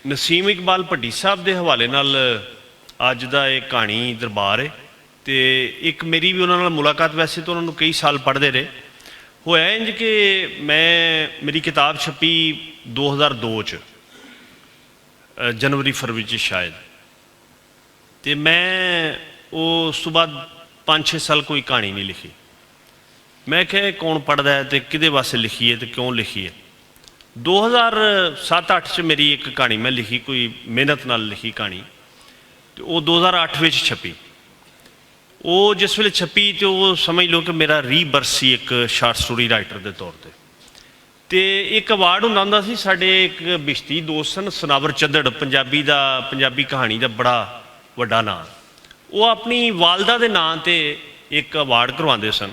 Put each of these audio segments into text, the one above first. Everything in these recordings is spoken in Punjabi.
ਨਸੀਮ ਇਕਬਾਲ ਭੱਟੀ ਸਾਹਿਬ ਦੇ ਹਵਾਲੇ ਨਾਲ ਅੱਜ ਦਾ ਇਹ ਕਹਾਣੀ ਦਰਬਾਰ ਹੈ। ਤੇ ਇੱਕ ਮੇਰੀ ਵੀ ਉਹਨਾਂ ਨਾਲ ਮੁਲਾਕਾਤ, ਵੈਸੇ ਤਾਂ ਉਹਨਾਂ ਨੂੰ ਕਈ ਸਾਲ ਪੜ੍ਹਦੇ ਰਹੇ। ਹੋਇਆ ਇੰਜ ਕਿ ਮੇਰੀ ਕਿਤਾਬ ਛਪੀ 2002 'ਚ, ਜਨਵਰੀ ਫਰਵਰੀ 'ਚ ਸ਼ਾਇਦ। ਤੇ ਮੈਂ ਉਸ ਤੋਂ ਬਾਅਦ 5-6 ਸਾਲ ਕੋਈ ਕਹਾਣੀ ਨਹੀਂ ਲਿਖੀ। ਮੈਂ ਕਿਹਾ ਕੌਣ ਪੜ੍ਹਦਾ ਹੈ ਅਤੇ ਕਿਹਦੇ ਵਾਸਤੇ ਲਿਖੀ ਹੈ ਅਤੇ ਕਿਉਂ ਲਿਖੀ ਹੈ। 2007-8 'ਚ ਮੇਰੀ ਇੱਕ ਕਹਾਣੀ ਮੈਂ ਲਿਖੀ, ਕੋਈ ਮਿਹਨਤ ਨਾਲ ਲਿਖੀ ਕਹਾਣੀ, ਅਤੇ ਉਹ 2008 ਵਿੱਚ ਛਪੀ। ਉਹ ਜਿਸ ਵੇਲੇ ਛਪੀ ਤਾਂ ਉਹ ਸਮਝ ਲਓ ਕਿ ਮੇਰਾ ਰੀਬਰਥ ਸੀ ਇੱਕ ਸ਼ਾਰਟ ਸਟੋਰੀ ਰਾਈਟਰ ਦੇ ਤੌਰ 'ਤੇ। ਅਤੇ ਇੱਕ ਅਵਾਰਡ ਹੁੰਦਾ ਸੀ, ਸਾਡੇ ਇੱਕ ਬਿਸ਼ਤੀ ਦੋਸਤ ਸਨ ਸਨਾਵਰ ਚੱਦੜ, ਪੰਜਾਬੀ ਕਹਾਣੀ ਦਾ ਬੜਾ ਵੱਡਾ ਨਾਂ। ਉਹ ਆਪਣੀ ਵਾਲਦਾ ਦੇ ਨਾਂ 'ਤੇ ਇੱਕ ਅਵਾਰਡ ਕਰਵਾਉਂਦੇ ਸਨ।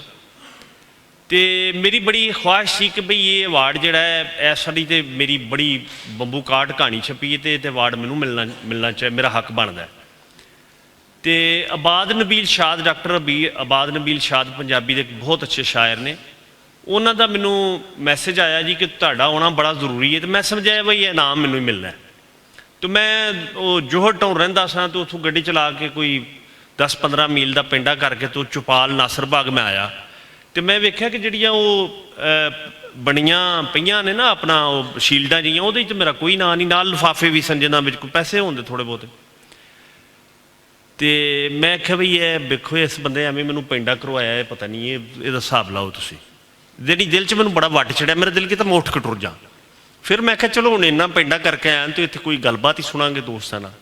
ਅਤੇ ਮੇਰੀ ਬੜੀ ਖੁਆਇਸ਼ ਸੀ ਕਿ ਬਈ ਇਹ ਅਵਾਰਡ ਜਿਹੜਾ ਹੈ, ਇਸ ਸਾਡੀ ਤਾਂ ਮੇਰੀ ਬੜੀ ਬੰਬੂ ਕਾਟ ਕਹਾਣੀ ਛਪੀ ਹੈ ਅਤੇ ਇਹ ਅਵਾਰਡ ਮੈਨੂੰ ਮਿਲਣਾ ਚਾਹੀਦਾ, ਮੇਰਾ ਹੱਕ ਬਣਦਾ। ਅਤੇ ਆਬਾਦ ਨਬੀਲ ਸ਼ਾਦ, ਡਾਕਟਰ ਆਬਾਦ ਨਬੀਲ ਸ਼ਾਦ ਪੰਜਾਬੀ ਦੇ ਬਹੁਤ ਅੱਛੇ ਸ਼ਾਇਰ ਨੇ, ਉਹਨਾਂ ਦਾ ਮੈਨੂੰ ਮੈਸੇਜ ਆਇਆ ਜੀ ਕਿ ਤੁਹਾਡਾ ਆਉਣਾ ਬੜਾ ਜ਼ਰੂਰੀ ਹੈ। ਅਤੇ ਮੈਂ ਸਮਝਿਆ ਬਈ ਇਹ ਇਨਾਮ ਮੈਨੂੰ ਹੀ ਮਿਲਣਾ। ਅਤੇ ਮੈਂ ਉਹ ਜੋਹਰ ਟਾਊਨ ਰਹਿੰਦਾ ਸਾਂ, ਅਤੇ ਉੱਥੋਂ ਗੱਡੀ ਚਲਾ ਕੇ ਕੋਈ 10-15 ਮੀਲ ਦਾ ਪਿੰਡਾ ਕਰਕੇ ਤੋਂ ਚੁਪਾਲ ਨਾਸਰ ਬਾਗ ਮੈਂ ਆਇਆ। ਅਤੇ ਮੈਂ ਵੇਖਿਆ ਕਿ ਜਿਹੜੀਆਂ ਉਹ ਬਣੀਆਂ ਪਈਆਂ ਨੇ ਨਾ ਆਪਣਾ ਉਹ ਸ਼ੀਲਡਾਂ ਜਿਹੀਆਂ, ਉਹਦੇ 'ਚ ਮੇਰਾ ਕੋਈ ਨਾਂ ਨਹੀਂ, ਨਾਲ ਲਿਫਾਫੇ ਵੀ ਸਨ ਜਿਨ੍ਹਾਂ ਵਿੱਚ ਕੋਈ ਪੈਸੇ ਹੁੰਦੇ ਥੋੜ੍ਹੇ ਬਹੁਤੇ। ਅਤੇ ਮੈਂ ਆਖਿਆ ਬਈ ਇਹ ਵੇਖੋ, ਇਸ ਬੰਦੇ ਐਵੇਂ ਮੈਨੂੰ ਪੈਂਡਾ ਕਰਵਾਇਆ, ਇਹ ਪਤਾ ਨਹੀਂ ਇਹਦਾ ਹਿਸਾਬ ਲਾਓ ਤੁਸੀਂ। ਜਿਹੜੀ ਦਿਲ 'ਚ ਮੈਨੂੰ ਬੜਾ ਵੱਟ ਚੜਿਆ, ਮੇਰਾ ਦਿਲ ਕਿਤਾ ਮੈਂ ਉੱਠ ਕੇ ਟੁਰ ਜਾ। ਫਿਰ ਮੈਂ ਆਖਿਆ ਚਲੋ ਹੁਣ ਇੰਨਾ ਪੈਂਡਾ ਕਰਕੇ ਆਇਆ ਅਤੇ ਇੱਥੇ ਕੋਈ ਗੱਲਬਾਤ ਹੀ ਸੁਣਾਂਗੇ ਦੋਸਤਾਂ ਨਾਲ।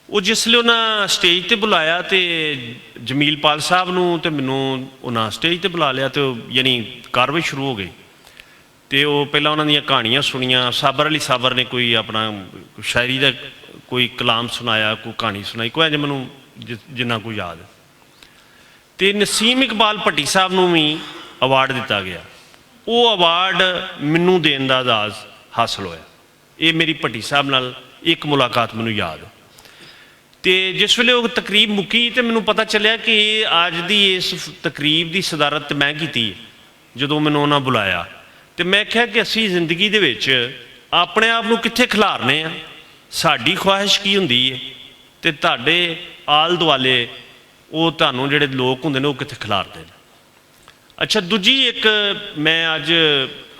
ਉਹ ਜਿਸ ਲਈ ਉਹਨਾਂ ਸਟੇਜ 'ਤੇ ਬੁਲਾਇਆ ਅਤੇ ਜਮੀਲਪਾਲ ਸਾਹਿਬ ਨੂੰ ਅਤੇ ਮੈਨੂੰ ਉਹਨਾਂ ਸਟੇਜ 'ਤੇ ਬੁਲਾ ਲਿਆ, ਅਤੇ ਉਹ ਯਾਨੀ ਕਾਰਵਾਈ ਸ਼ੁਰੂ ਹੋ ਗਈ। ਅਤੇ ਉਹ ਪਹਿਲਾਂ ਉਹਨਾਂ ਦੀਆਂ ਕਹਾਣੀਆਂ ਸੁਣੀਆਂ। ਸਾਬਰ ਅਲੀ ਸਾਬਰ ਨੇ ਕੋਈ ਆਪਣਾ ਸ਼ਾਇਰੀ ਦਾ ਕੋਈ ਕਲਾਮ ਸੁਣਾਇਆ, ਕੋਈ ਕਹਾਣੀ ਸੁਣਾਈ, ਕੋਈ ਅਜੇ ਮੈਨੂੰ ਜਿੰਨਾ ਕੋਈ ਯਾਦ। ਅਤੇ ਨਸੀਮ ਇਕਬਾਲ ਭੱਟੀ ਸਾਹਿਬ ਨੂੰ ਵੀ ਅਵਾਰਡ ਦਿੱਤਾ ਗਿਆ। ਉਹ ਅਵਾਰਡ ਮੈਨੂੰ ਦੇਣ ਦਾ ਅਜ਼ਾਜ਼ ਹਾਸਲ ਹੋਇਆ। ਇਹ ਮੇਰੀ ਭੱਟੀ ਸਾਹਿਬ ਨਾਲ ਇੱਕ ਮੁਲਾਕਾਤ ਮੈਨੂੰ ਯਾਦ। ਅਤੇ ਜਿਸ ਵੇਲੇ ਉਹ ਤਕਰੀਬ ਮੁੱਕੀ ਅਤੇ ਮੈਨੂੰ ਪਤਾ ਚੱਲਿਆ ਕਿ ਅੱਜ ਦੀ ਇਸ ਤਕਰੀਬ ਦੀ ਸਦਾਰਤ ਮੈਂ ਕੀਤੀ ਹੈ। ਜਦੋਂ ਮੈਨੂੰ ਉਹਨਾਂ ਬੁਲਾਇਆ ਅਤੇ ਮੈਂ ਕਿਹਾ ਕਿ ਅਸੀਂ ਜ਼ਿੰਦਗੀ ਦੇ ਵਿੱਚ ਆਪਣੇ ਆਪ ਨੂੰ ਕਿੱਥੇ ਖਿਲਾਰਨੇ ਆ, ਸਾਡੀ ਖੁਆਇਸ਼ ਕੀ ਹੁੰਦੀ ਹੈ, ਅਤੇ ਤੁਹਾਡੇ ਆਲ ਦੁਆਲੇ ਉਹ ਤੁਹਾਨੂੰ ਜਿਹੜੇ ਲੋਕ ਹੁੰਦੇ ਨੇ ਉਹ ਕਿੱਥੇ ਖਿਲਾਰਦੇ ਨੇ। ਅੱਛਾ, ਦੂਜੀ ਇੱਕ ਮੈਂ ਅੱਜ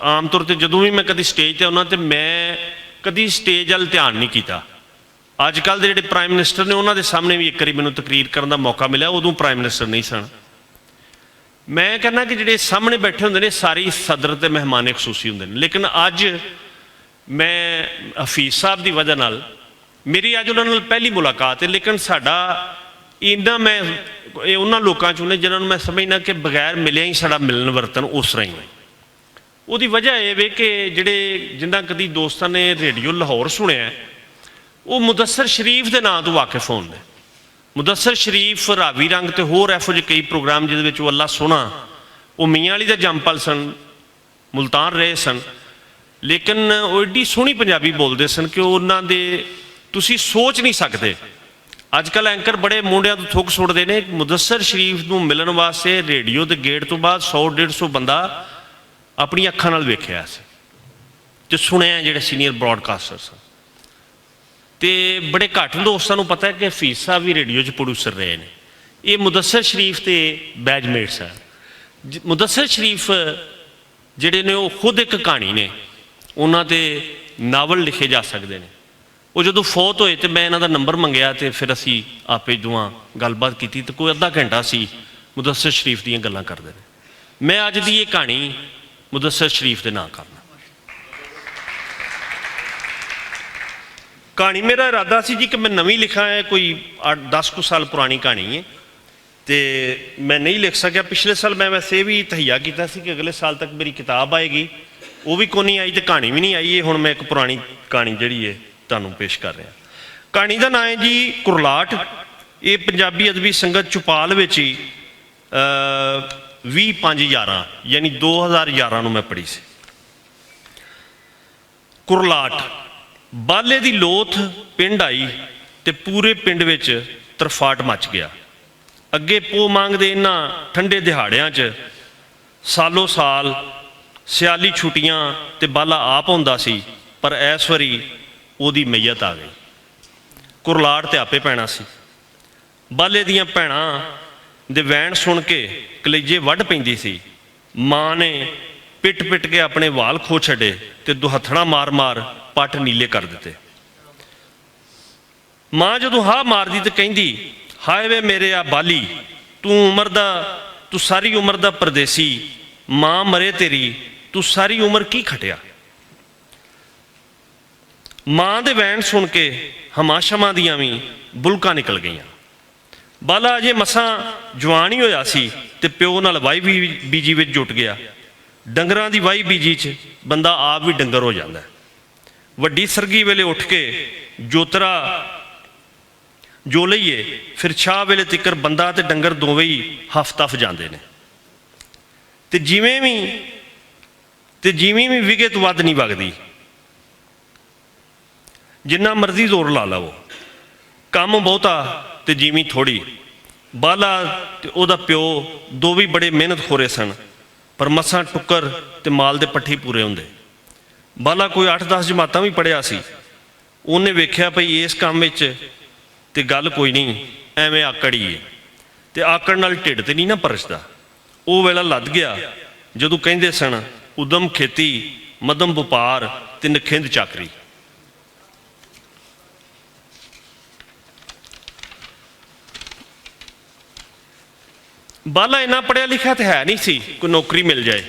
ਆਮ ਤੌਰ 'ਤੇ ਜਦੋਂ ਵੀ ਮੈਂ ਕਦੀ ਸਟੇਜ 'ਤੇ ਆਉਣਾ, ਅਤੇ ਮੈਂ ਕਦੀ ਸਟੇਜ ਵੱਲ ਧਿਆਨ ਨਹੀਂ ਕੀਤਾ। ਅੱਜ ਕੱਲ੍ਹ ਦੇ ਜਿਹੜੇ ਪ੍ਰਾਈਮ ਮਿਨਿਸਟਰ ਨੇ ਉਹਨਾਂ ਦੇ ਸਾਹਮਣੇ ਵੀ ਇੱਕ ਵਾਰੀ ਮੈਨੂੰ ਤਕਰੀਰ ਕਰਨ ਦਾ ਮੌਕਾ ਮਿਲਿਆ, ਉਦੋਂ ਪ੍ਰਾਈਮ ਮਿਨਿਸਟਰ ਨਹੀਂ ਸਨ। ਮੈਂ ਕਹਿੰਦਾ ਕਿ ਜਿਹੜੇ ਸਾਹਮਣੇ ਬੈਠੇ ਹੁੰਦੇ ਨੇ ਸਾਰੀ ਸਦਰ ਅਤੇ ਮਹਿਮਾਨ ਖਸੂਸੀ ਹੁੰਦੇ ਨੇ, ਲੇਕਿਨ ਅੱਜ ਮੈਂ ਹਫੀਜ਼ ਸਾਹਿਬ ਦੀ ਵਜ੍ਹਾ ਨਾਲ ਮੇਰੀ ਅੱਜ ਉਹਨਾਂ ਨਾਲ ਪਹਿਲੀ ਮੁਲਾਕਾਤ ਹੈ। ਲੇਕਿਨ ਸਾਡਾ ਇੰਨਾ ਮੈਂ ਇਹ ਉਹਨਾਂ ਲੋਕਾਂ 'ਚੋਂ ਨੇ ਜਿਨ੍ਹਾਂ ਨੂੰ ਮੈਂ ਸਮਝਦਾ ਕਿ ਬਗੈਰ ਮਿਲਿਆ ਹੀ ਸਾਡਾ ਮਿਲਣ ਵਰਤਨ ਉਸ ਤਰ੍ਹਾਂ ਹੀ ਹੈ। ਉਹਦੀ ਵਜ੍ਹਾ ਇਹ ਵੇ ਕਿ ਜਿਨ੍ਹਾਂ ਕਦੀ ਦੋਸਤਾਂ ਨੇ ਰੇਡੀਓ ਲਾਹੌਰ ਸੁਣਿਆ, ਉਹ ਮੁਦੱਸਰ ਸ਼ਰੀਫ ਦੇ ਨਾਂ ਤੋਂ ਵਾਕਿਫ ਹੋਣ ਨੇ। ਮੁਦੱਸਰ ਸ਼ਰੀਫ ਰਾਵੀ ਰੰਗ ਅਤੇ ਹੋਰ ਇਹੋ ਜਿਹੇ ਕਈ ਪ੍ਰੋਗਰਾਮ ਜਿਹਦੇ ਵਿੱਚ ਉਹ ਅੱਲਾ ਸੋਹਣਾ, ਉਹ ਮੀਆਂ ਵਾਲੀ ਦਾ ਜੰਮਪਲ ਸਨ, ਮੁਲਤਾਨ ਰਹੇ ਸਨ, ਲੇਕਿਨ ਉਹ ਐਡੀ ਸੋਹਣੀ ਪੰਜਾਬੀ ਬੋਲਦੇ ਸਨ ਕਿ ਉਹਨਾਂ ਦੇ ਤੁਸੀਂ ਸੋਚ ਨਹੀਂ ਸਕਦੇ। ਅੱਜ ਕੱਲ੍ਹ ਐਂਕਰ ਬੜੇ ਮੁੰਡਿਆਂ ਤੋਂ ਥੁੱਕ ਸੁੱਟਦੇ ਨੇ। ਮੁਦੱਸਰ ਸ਼ਰੀਫ ਨੂੰ ਮਿਲਣ ਵਾਸਤੇ ਰੇਡੀਓ ਦੇ ਗੇਟ ਤੋਂ ਬਾਅਦ 100-150 ਬੰਦਾ ਆਪਣੀ ਅੱਖਾਂ ਨਾਲ ਵੇਖਿਆ ਸੀ ਅਤੇ ਸੁਣਿਆ ਜਿਹੜੇ ਸੀਨੀਅਰ ਬਰੋਡਕਾਸਟਰ ਸਨ। ਅਤੇ ਬੜੇ ਘੱਟ ਦੋਸਤਾਂ ਨੂੰ ਪਤਾ ਹੈ ਕਿ ਹਫੀਜ਼ ਸਾਹਿਬ ਵੀ ਰੇਡੀਓ 'ਚ ਪ੍ਰੋਡਿਊਸਰ ਰਹੇ ਨੇ। ਇਹ ਮੁਦੱਸਰ ਸ਼ਰੀਫ ਅਤੇ ਬੈਜਮੇਟ ਸਨ। ਮੁਦੱਸਰ ਸ਼ਰੀਫ ਜਿਹੜੇ ਨੇ ਉਹ ਖੁਦ ਇੱਕ ਕਹਾਣੀ ਨੇ, ਉਹਨਾਂ 'ਤੇ ਨਾਵਲ ਲਿਖੇ ਜਾ ਸਕਦੇ ਨੇ। ਉਹ ਜਦੋਂ ਫੌਤ ਹੋਏ ਅਤੇ ਮੈਂ ਇਹਨਾਂ ਦਾ ਨੰਬਰ ਮੰਗਿਆ ਅਤੇ ਫਿਰ ਅਸੀਂ ਆਪੇ ਦੋਵਾਂ ਗੱਲਬਾਤ ਕੀਤੀ ਅਤੇ ਕੋਈ ਅੱਧਾ ਘੰਟਾ ਸੀ ਮੁਦੱਸਰ ਸ਼ਰੀਫ ਦੀਆਂ ਗੱਲਾਂ ਕਰਦੇ ਨੇ। ਮੈਂ ਅੱਜ ਦੀ ਇਹ ਕਹਾਣੀ ਮੁਦੱਸਰ ਸ਼ਰੀਫ ਦੇ ਨਾਂ ਕਰਨਾ। ਕਹਾਣੀ ਮੇਰਾ ਇਰਾਦਾ ਸੀ ਜੀ ਕਿ ਮੈਂ ਨਵੀਂ ਲਿਖਾਂ, ਹੈ ਕੋਈ 8-10 ਕੁ ਸਾਲ ਪੁਰਾਣੀ ਕਹਾਣੀ ਹੈ ਅਤੇ ਮੈਂ ਨਹੀਂ ਲਿਖ ਸਕਿਆ। ਪਿਛਲੇ ਸਾਲ ਮੈਂ ਵੈਸੇ ਇਹ ਵੀ ਤਹਈਆ ਕੀਤਾ ਸੀ ਕਿ ਅਗਲੇ ਸਾਲ ਤੱਕ ਮੇਰੀ ਕਿਤਾਬ ਆਏਗੀ, ਉਹ ਵੀ ਕੋਈ ਨਹੀਂ ਆਈ ਅਤੇ ਕਹਾਣੀ ਵੀ ਨਹੀਂ ਆਈ। ਇਹ ਹੁਣ ਮੈਂ ਇੱਕ ਪੁਰਾਣੀ ਕਹਾਣੀ ਜਿਹੜੀ ਹੈ ਤੁਹਾਨੂੰ ਪੇਸ਼ ਕਰ ਰਿਹਾ। ਕਹਾਣੀ ਦਾ ਨਾਂ ਹੈ ਜੀ ਕੁਰਲਾਟ। ਇਹ ਪੰਜਾਬੀ ਅਦਬੀ ਸੰਗਤ ਚੁਪਾਲ ਵਿੱਚ ਹੀ 20/5/11 ਯਾਨੀ 2011 ਨੂੰ ਮੈਂ ਪੜ੍ਹੀ ਸੀ। ਕੁਰਲਾਟ। ਬਾਲੇ ਦੀ ਲੋਥ ਪਿੰਡ ਆਈ ਅਤੇ ਪੂਰੇ ਪਿੰਡ ਵਿੱਚ ਤਰਫਾਟ ਮੱਚ ਗਿਆ। ਅੱਗੇ ਪੋਹ ਮੰਗਦੇ ਇਹਨਾਂ ਠੰਡੇ ਦਿਹਾੜਿਆਂ 'ਚ ਸਾਲੋ ਸਾਲ ਸਿਆਲੀ ਛੁੱਟੀਆਂ ਅਤੇ ਬਾਲਾ ਆਪ ਹੁੰਦਾ ਸੀ, ਪਰ ਇਸ ਵਾਰੀ ਉਹਦੀ ਮਈਅਤ ਆ ਗਈ। ਕੁਰਲਾੜ ਤੇ ਆਪੇ ਪੈਣਾ ਸੀ। ਬਾਲੇ ਦੀਆਂ ਭੈਣਾਂ ਦੇ ਵੈਣ ਸੁਣ ਕੇ ਕਲੇਜੇ ਵੱਢ ਪੈਂਦੀ ਸੀ। ਮਾਂ ਨੇ ਪਿੱਟ ਪਿੱਟ ਕੇ ਆਪਣੇ ਵਾਲ ਖੋ ਛੱਡੇ ਤੇ ਦੁਹੱਥਣਾ ਮਾਰ ਮਾਰ ਪੱਟ ਨੀਲੇ ਕਰ ਦਿੱਤੇ। ਮਾਂ ਜਦੋਂ ਹਾ ਮਾਰਦੀ ਤੇ ਕਹਿੰਦੀ, ਹਾਏ ਵੇ ਮੇਰੇ ਆ ਬਾਲੀ, ਤੂੰ ਸਾਰੀ ਉਮਰ ਦਾ ਪਰਦੇਸੀ, ਮਾਂ ਮਰੇ ਤੇਰੀ, ਤੂੰ ਸਾਰੀ ਉਮਰ ਕੀ ਖਟਿਆ। ਮਾਂ ਦੇ ਵੈਣ ਸੁਣ ਕੇ ਹਮਾਸ਼ਮਾਂ ਦੀਆਂ ਵੀ ਬੁਲਕਾਂ ਨਿਕਲ ਗਈਆਂ। ਬਾਲਾ ਅਜੇ ਮਸਾਂ ਜਵਾਨ ਹੀ ਹੋਇਆ ਸੀ ਤੇ ਪਿਓ ਨਾਲ ਵਾਈ ਬੀਜੀ ਵਿੱਚ ਜੁਟ ਗਿਆ। ਡੰਗਰਾਂ ਦੀ ਵਾਈ ਬੀਜੀ 'ਚ ਬੰਦਾ ਆਪ ਵੀ ਡੰਗਰ ਹੋ ਜਾਂਦਾ। ਵੱਡੀ ਸਰਗੀ ਵੇਲੇ ਉੱਠ ਕੇ ਜੋਤਰਾ ਜੋ ਲਈਏ, ਫਿਰ ਛਾਹ ਵੇਲੇ ਤਿੱਕਰ ਬੰਦਾ ਤੇ ਡੰਗਰ ਦੋਵੇਂ ਹੀ ਹਫਤਫ ਜਾਂਦੇ ਨੇ। ਤੇ ਜਿਵੇਂ ਵੀ ਵਿਗੇ ਤੋਂ ਵੱਧ ਨਹੀਂ ਵਗਦੀ। ਜਿੰਨਾ ਮਰਜ਼ੀ ਜ਼ੋਰ ਲਾ ਲਵੋ, ਕੰਮ ਬਹੁਤਾ ਤੇ ਜਿਵੇਂ ਥੋੜੀ। ਬਾਲਾ ਤੇ ਉਹਦਾ ਪਿਓ ਦੋ ਵੀ ਬੜੇ ਮਿਹਨਤ ਖੋਰੇ ਸਨ, ਪਰ ਮਸਾਂ ਟੁੱਕਰ ਤੇ ਮਾਲ ਦੇ ਪੱਠੀ ਪੂਰੇ ਹੁੰਦੇ। ਬਾਲਾ ਕੋਈ 8-10 ਜਮਾਤਾਂ ਵੀ ਪੜ੍ਹਿਆ ਸੀ। ਉਹਨੇ ਵੇਖਿਆ ਭਈ ਇਸ ਕੰਮ ਵਿੱਚ ਤੇ ਗੱਲ ਕੋਈ ਨਹੀਂ, ਐਵੇਂ ਆਕੜ ਹੀ ਹੈ, ਤੇ ਆਕੜ ਨਾਲ ਢਿੱਡ ਤੇ ਨਹੀਂ ਨਾ ਪਰਚਦਾ। ਉਹ ਵੇਲਾ ਲੱਦ ਗਿਆ ਜਦੋਂ ਕਹਿੰਦੇ ਸਨ, ਉਦਮ ਖੇਤੀ, ਮਦਮ ਵਪਾਰ ਤੇ ਨਖਿੰਦ ਚਾਕਰੀ। ਬਾਲਾ ਇੰਨਾ ਪੜ੍ਹਿਆ ਲਿਖਿਆ ਤੇ ਹੈ ਨਹੀਂ ਸੀ ਕੋਈ ਨੌਕਰੀ ਮਿਲ ਜਾਏ,